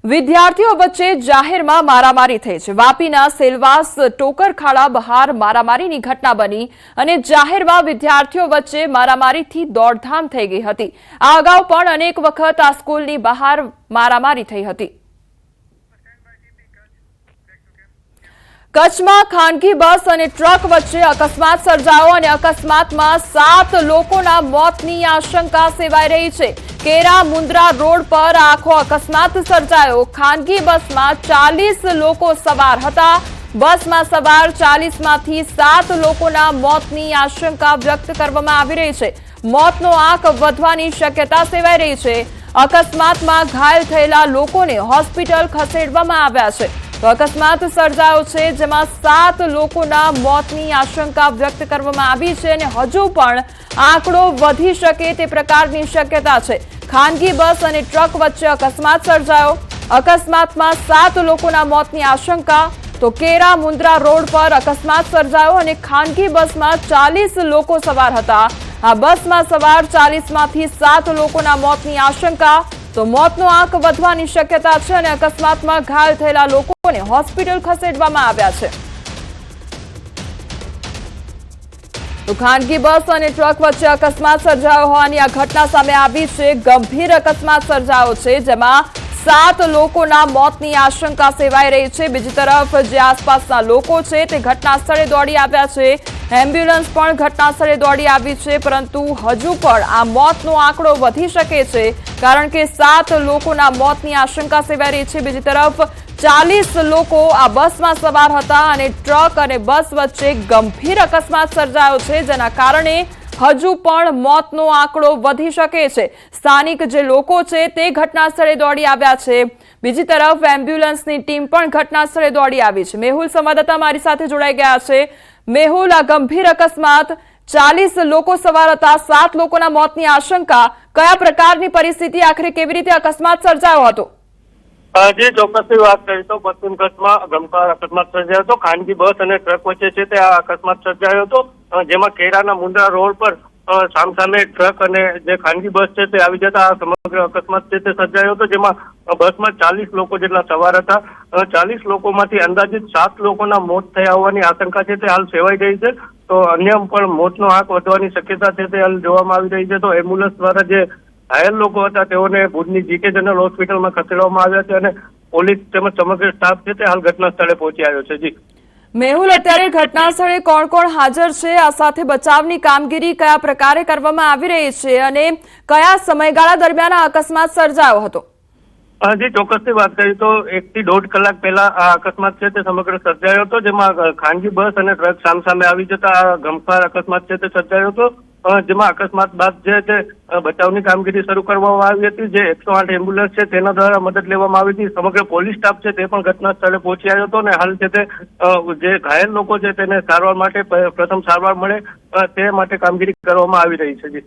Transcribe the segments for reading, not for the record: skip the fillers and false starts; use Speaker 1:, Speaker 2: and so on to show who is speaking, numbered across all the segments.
Speaker 1: વિદ્યાર્થીઓ વચ્ચે જાહેરમાં મારામારી થઈ છે। વાપીના સેલવાસ ટોકરખાડા બહાર મારામારીની ઘટના બની અને જાહેરમાં વિદ્યાર્થીઓ વચ્ચે મારામારીથી દોડધામ થઈ ગઈ હતી। આ અગાઉ પણ અનેક વખત આ સ્કૂલની બહાર મારામારી થઈ હતી। કચ્છમાં ખાનગી બસ અને ટ્રક વચ્ચે અકસ્માત સર્જાયો અને અકસ્માતમાં 7 લોકોના મોતની આશંકા સેવાઈ રહી છે। કેરા મુન્દ્રા રોડ પર આખો અકસ્માત સર્જાયો। ખાનગી બસમાં 40 લોકો સવાર હતા। બસમાં સવાર 40 માંથી 7 લોકોના મોતની આશંકા વ્યક્ત કરવામાં આવી રહી છે। મોતનો આંક વધવાની શક્યતા સેવાઈ રહી છે। અકસ્માતમાં ઘાયલ થયેલા લોકોને હોસ્પિટલ ખસેડવામાં આવ્યા છે। તો અકસ્માત સર્જાયો છે જેમાં 7 લોકોના મોતની આશંકા વ્યક્ત કરવામાં આવી છે અને હજુ પણ આંકડો વધી શકે તે પ્રકારની શક્યતા છે। ખાનગી બસ અને ટ્રક વચ્ચે અકસ્માત સર્જાયો। અકસ્માતમાં 7 લોકોના મોતની આશંકા। તો કેરા મુન્દ્રા રોડ પર અકસ્માત સર્જાયો અને ખાનગી બસમાં 40 લોકો સવાર હતા। આ બસમાં સવાર 40 માંથી 7 લોકોના મોતની આશંકા। તો મોતનો આંક વધવાની શક્યતા છે અને અકસ્માતમાં ઘાયલ થયેલા લોકોને હોસ્પિટલ ખસેડવામાં આવ્યા છે। તો ખાનગી બસ અને ટ્રક વચ્ચે અકસ્માત સર્જાયો હોવાની આ ઘટના સામે આવી છે। ગંભીર અકસ્માત સર્જાયો છે જેમાં 7 લોકોના મોતની આશંકા સેવાઈ રહી છે। બીજી તરફ જે આસપાસના લોકો છે તે ઘટના સ્થળે દોડી આવ્યા છે। એમ્બ્યુલન્સ પણ ઘટના સ્થળે દોડી આવી છે પરંતુ હજુ પણ આ મોતનો આંકડો વધી શકે છે કારણ કે 7 લોકોના મોતની આશંકા સેવાઈ રહી છે। બીજી તરફ 40 લોકો આ બસમાં સવાર હતા અને ટ્રક અને બસ વચ્ચે ગંભીર અકસ્માત સર્જાયો છે જેના કારણે હજુ પણ મોતનો આંકડો વધી શકે છે। સ્થાનિક જે લોકો છે તે ઘટના સ્થળે દોડી આવ્યા છે। બીજી તરફ એમ્બ્યુલન્સની ટીમ પણ ઘટના સ્થળે દોડી આવી છે। મેહુલ સંવાદદાતા મારી સાથે જોડાઈ ગયા છે। મેહુલ, આ ગંભીર અકસ્માત, 40 લોકો સવાર હતા, 7 લોકોના મોતની આશંકા, કયા પ્રકારની પરિસ્થિતિ, આખરે કેવી રીતે અકસ્માત સર્જાયો હતો?
Speaker 2: જે ચોક્કસની વાત કરી તો પશ્ચિમ કચ્છમાં ગંભીર અકસ્માત સર્જાયો હતો। ખાનગી બસ અને ટ્રક વચ્ચે છે તે આ અકસ્માત સર્જાયો હતો જેમાં કેરાના મુન્દ્રા રોડ પર સામસામે ટ્રક અને જે ખાનગી બસ છે તે આવી જતા આ સમગ્ર અકસ્માત છે તે સર્જાયો હતો જેમાં બસમાં 40 લોકો જેટલા સવાર હતા। 40 લોકોમાંથી અંદાજિત 7 લોકોના મોત થયા હોવાની આશંકા છે તે હાલ સેવાઈ ગઈ છે। તો અન્ય પણ મોતનો આંક વધવાની શક્યતા છે તે હાલ જોવામાં આવી રહી છે। તો એમ્બ્યુલન્સ દ્વારા જે ઘાયલ લોકો હતા તેઓને ભુજની જીકે જનરલ હોસ્પિટલમાં ખસેડવામાં આવ્યા છે અને પોલીસ તેમજ સમગ્ર સ્ટાફ છે તે હાલ ઘટના સ્થળે પહોંચી આવ્યો છે। જી
Speaker 1: મેહુલ, અત્યારે ઘટના સ્થળે કોણ કોણ હાજર છે? આ સાથે બચાવની કામગીરી કયા પ્રકારે કરવામાં આવી રહી છે અને કયા સમયગાળા દરમિયાન આ અકસ્માત સર્જાયો હતો?
Speaker 2: જી ચોક્કસની વાત કરીએ તો 1 થી 1.5 કલાક પહેલા આ અકસ્માત છે તે સમગ્ર સર્જાયો હતો જેમાં ખાનગી બસ અને ટ્રક સામસામે આવી જતા આ ગંભીર અકસ્માત છે તે સર્જાયો હતો જેમાં અકસ્માત બાદ જે તે બચાવની કામગીરી શરૂ કરવામાં આવી હતી। જે 108 એમ્બ્યુલન્સ છે તેના દ્વારા મદદ લેવામાં આવી હતી। સમગ્ર પોલીસ સ્ટાફ છે તે પણ ઘટના સ્થળે પહોંચી આવ્યો હતો અને હાલ છે તે જે ઘાયલ લોકો છે તેને સારવાર માટે પ્રથમ સારવાર મળે તે માટે કામગીરી કરવામાં આવી રહી છે। જી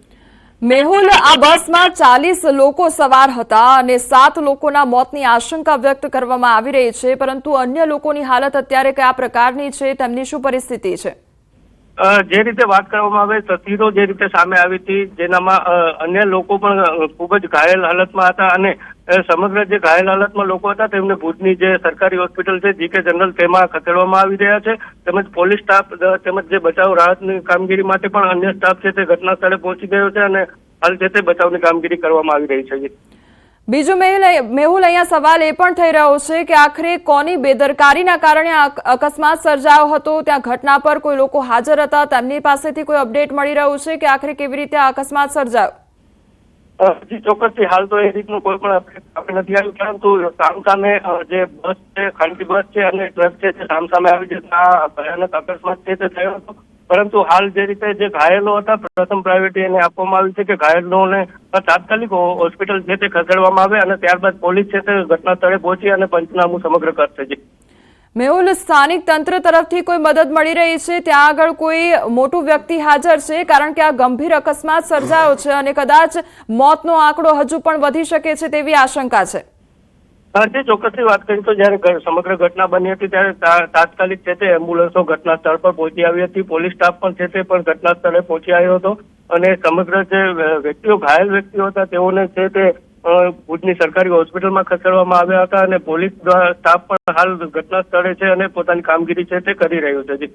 Speaker 1: મેહુલ, આ બસમાં 40 લોકો સવાર હતા અને 7 લોકોના મોતની આશંકા વ્યક્ત કરવામાં આવી રહી છે પરંતુ અન્ય લોકોની હાલત અત્યારે કયા પ્રકારની છે, તેમની શું પરિસ્થિતિ છે?
Speaker 2: જે રીતે વાત કરવામાં આવે તસવીરો જે રીતે સામે આવી હતી જેનામાં અન્ય લોકો પણ ખૂબ જ ઘાયલ હાલતમાં હતા અને સમગ્ર જે ઘાયલ હાલતમાં લોકો હતા તેમને ભુજની જે સરકારી હોસ્પિટલ છે જીકે જનરલ તેમાં ખસેડવામાં આવી રહ્યા છે। તેમજ પોલીસ સ્ટાફ તેમજ જે બચાવ રાહતની કામગીરી માટે પણ અન્ય સ્ટાફ છે તે ઘટના સ્થળે પહોંચી ગયો છે અને હાલ છે તે બચાવની કામગીરી કરવામાં આવી રહી છે।
Speaker 1: બીજું મેહુલ, અહીંયા સવાલ એ પણ થઈ રહ્યો છે કે આખરે કોની બેદરકારીના કારણે અકસ્માત સર્જાયો હતો? ત્યાં ઘટના પર કોઈ લોકો હાજર હતા, તેમની પાસેથી કોઈ અપડેટ મળી રહ્યું છે કે આખરે કેવી રીતે આ અકસ્માત સર્જાયો?
Speaker 2: જી ચોક્કસથી હાલ તો એ રીતનું કોઈ પણ અપડેટ આપણે નથી આવ્યું પરંતુ સામસામે જે બસ છે ખાનગી બસ છે અને ટ્રક છે તે સામસામે આવી જતા ભયાનક અકસ્માત છે તે થયો હતો પરંતુ હાલ જે રીતે જે ઘાયલો હતા પ્રથમ પ્રાયોરિટી એને આપવામાં આવી છે કે ઘાયલોને તાત્કાલિક હોસ્પિટલ છે તે ખસેડવામાં આવે અને ત્યારબાદ પોલીસ છે તે ઘટના સ્થળે પહોંચી અને પંચનામું સમગ્ર કરશે।
Speaker 1: મેહુલ, સ્થાનિક તંત્ર તરફથી કોઈ મદદ મળી રહી છે? ત્યાં આગળ કોઈ મોટું વ્યક્તિ હાજર છે? કારણ કે આ ગંભીર અકસ્માત સર્જાયો છે અને કદાચ મોતનો આંકડો હજુ પણ વધી શકે છે તેવી આશંકા છે।
Speaker 2: જે ચોક્કસની વાત કરીએ તો જયારે સમગ્ર ઘટના બની હતી ત્યારે તાત્કાલિક છે તે એમ્બ્યુલન્સો ઘટના સ્થળ પર પહોંચી આવી હતી। પોલીસ સ્ટાફ પણ છે તે પણ ઘટના સ્થળે પહોંચી આવ્યો હતો અને સમગ્ર જે વ્યક્તિઓ ઘાયલ વ્યક્તિઓ હતા તેઓને છે તે ભુજની સરકારી હોસ્પિટલમાં ખસેડવામાં આવ્યા હતા અને પોલીસ દ્વારા સ્ટાફ પણ હાલ ઘટના સ્થળે છે અને પોતાની કામગીરી છે તે કરી રહ્યો છે. જી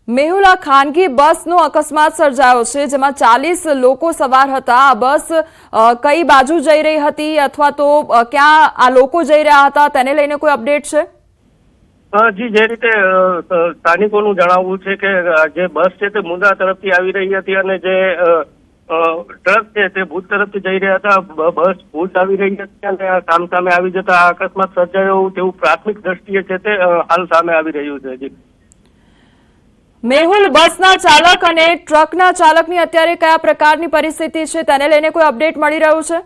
Speaker 1: મેહુલ, આ ખાનગી બસનો અકસ્માત સર્જાયો છે જેમાં 40 લોકો સવાર હતા. આ બસ કઈ બાજુ જઈ રહી હતી અથવા તો ક્યાં આ લોકો જઈ રહ્યા હતા તેને લઈને કોઈ અપડેટ છે?
Speaker 2: જી, જે રીતે સ્થાનિકોનું જણાવવું છે કે જે બસ છે તે મુંદ્રા તરફથી આવી રહી હતી અને જે ટ્રક છે તે ભુજ તરફથી જઈ રહ્યા હતા. બસ ભુજ આવી રહી હતી અને સામે આવી જતા આ અકસ્માત સર્જાયો તેવું પ્રાથમિક દ્રષ્ટિએ છે તે હાલ સામે આવી રહ્યું છે. જી
Speaker 1: મેહુલ, બસના ચાલક અને ટ્રકના ચાલકની અત્યારે કયા પ્રકારની પરિસ્થિતિ છે તેને લઈને કોઈ અપડેટ મળી રહ્યું છે?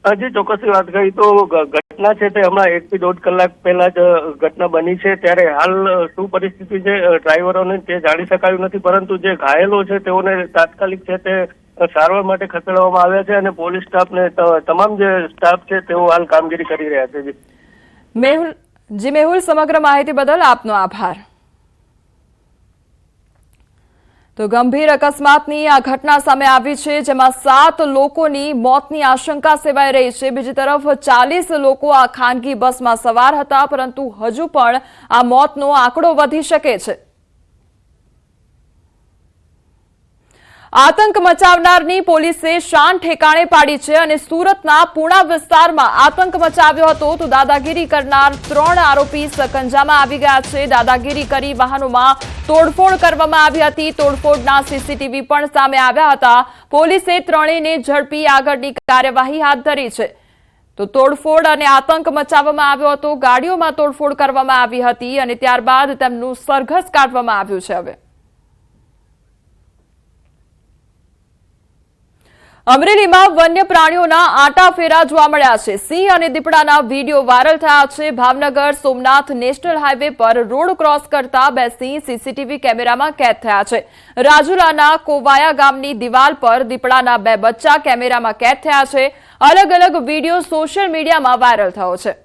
Speaker 2: હજી ચોક્કસી વાત કરી તો ઘટના છે તે હમણાં 1 થી 1.5 કલાક પહેલા જ ઘટના બની છે. ત્યારે હાલ શું પરિસ્થિતિ છે ડ્રાઈવરોને તે જાણી શકાયું નથી, પરંતુ જે ઘાયલો છે તેઓને તાત્કાલિક છે તે સારવાર માટે ખસેડવામાં આવ્યા છે અને પોલીસ સ્ટાફ ને તમામ જે સ્ટાફ છે તેઓ હાલ કામગીરી કરી રહ્યા છે.
Speaker 1: મેહુલ, સમગ્ર માહિતી બદલ આપનો આભાર. તો ગંભીર અકસ્માતની આ ઘટના સામે આવી છે જેમાં 7 લોકોની મોતની આશંકા સેવાઈ રહી છે. બીજી તરફ 40 લોકો આ ખાનગી બસમાં સવાર હતા, પરંતુ હજુ પણ આ મોતનો આંકડો વધી શકે છે. આતંક મચાવનારની પોલીસે શાન ઠેકાણે પાડી છે અને સુરતના પૂણા વિસ્તારમાં આતંક મચાવ્યો હતો તો દાદાગીરી કરનાર 3 આરોપી સકંજામાં આવી ગયા છે. દાદાગીરી કરી વાહનોમાં તોડફોડ કરવામાં આવી હતી. તોડફોડના સીસીટીવી પણ સામે આવ્યા હતા. પોલીસે ત્રણેયને ઝડપી આગળની કાર્યવાહી હાથ ધરી છે. તો તોડફોડ અને આતંક મચાવવામાં આવ્યો હતો. ગાડીઓમાં તોડફોડ કરવામાં આવી હતી અને ત્યારબાદ તેમનું સરઘસ કાઢવામાં આવ્યું છે. હવે અમરેલીમાં વન્ય પ્રાણીઓના આંટાફેરા જોવા મળ્યા છે. સિંહ અને દીપડાના વિડીયો વાયરલ થયા છે. ભાવનગર સોમનાથ નેશનલ હાઈવે પર રોડ ક્રોસ કરતા 2 સિંહ સીસીટીવી કેમેરામાં કેદ થયા છે. રાજુલાના કોવાયા ગામની દિવાલ પર દીપડાના 2 બચ્ચા કેમેરામાં કેદ થયા છે. અલગ અલગ વિડીયો સોશિયલ મીડિયામાં વાયરલ થયો છે.